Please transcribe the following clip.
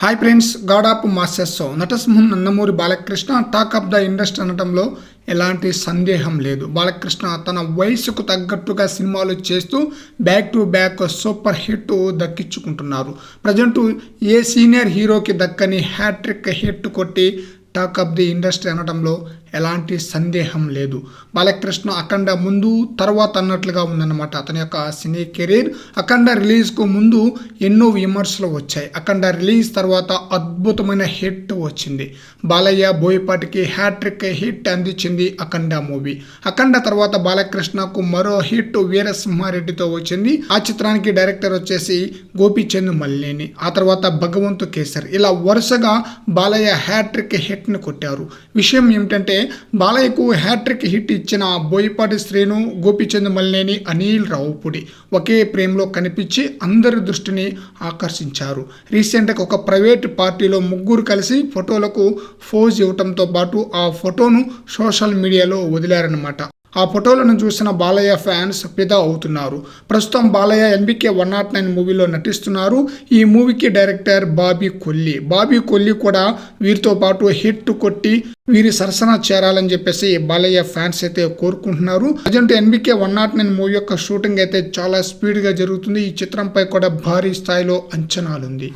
Hi friends, God of masters నటసింహం Nandamuri Balakrishna talk of the industry అనడంలో ఎలాంటి సందేహం లేదు. బాలకృష్ణ తన వయసుకు తగ్గట్టుగా సినిమాలు చేస్తూ back to back super hit దక్కించుకుంటున్నారు. ప్రజెంట్ ఏ సీనియర్ హీరోకి దక్కని హ్యాట్రిక్ హిట్ కొట్టి టాక్ ఆఫ్ ది ఇండస్ట్రీ అనడంలో ఎలాంటి సందేహం లేదు. బాలకృష్ణ అఖండ ముందు తర్వాత అన్నట్లుగా ఉందన్నమాట అతని యొక్క సినీ కెరీర్. అఖండ రిలీజ్కు ముందు ఎన్నో విమర్శలు వచ్చాయి. అఖండ రిలీజ్ తర్వాత అద్భుతమైన హిట్ వచ్చింది. బాలయ్య బోయపాటికి హ్యాట్రిక్ హిట్ అందించింది అఖండ మూవీ. అఖండ తర్వాత బాలకృష్ణకు మరో హిట్ వీరసింహారెడ్డితో వచ్చింది. ఆ చిత్రానికి డైరెక్టర్ వచ్చేసి గోపీచంద్ మల్లేని. ఆ తర్వాత భగవంతు కేసర్. ఇలా వరుసగా బాలయ్య హ్యాట్రిక్ హిట్ని కొట్టారు. విషయం ఏమిటంటే బాలయ్యకు హ్యాట్రిక్ హిట్ ఇచ్చిన బోయపాటి శ్రీను, గోపీచంద్ మల్లేని, అనిల్ రావుపూడి ఒకే ప్రేమలో కనిపించి అందరి దృష్టిని ఆకర్షించారు. రీసెంట్గా ఒక ప్రైవేట్ పార్టీలో ముగ్గురు కలిసి ఫోటోలకు ఫోజ్ ఇవ్వటంతో పాటు ఆ ఫోటోను సోషల్ మీడియాలో వదిలారన్నమాట. ఆ ఫోటోలను చూసిన బాలయ్య ఫ్యాన్స్ ఫిదా అవుతున్నారు. ప్రస్తుతం బాలయ్య NBK 109 మూవీలో నటిస్తున్నారు. ఈ మూవీకి డైరెక్టర్ బాబీ కొల్లి కూడా వీరితో పాటు హిట్ కొట్టి వీరి సరసన చేరాలని చెప్పేసి బాలయ్య ఫ్యాన్స్ అయితే కోరుకుంటున్నారు. ప్రజెంట్ NBK 109 మూవీ యొక్క షూటింగ్ అయితే చాలా స్పీడ్గా జరుగుతుంది. ఈ చిత్రంపై కూడా భారీ స్థాయిలో అంచనాలుంది.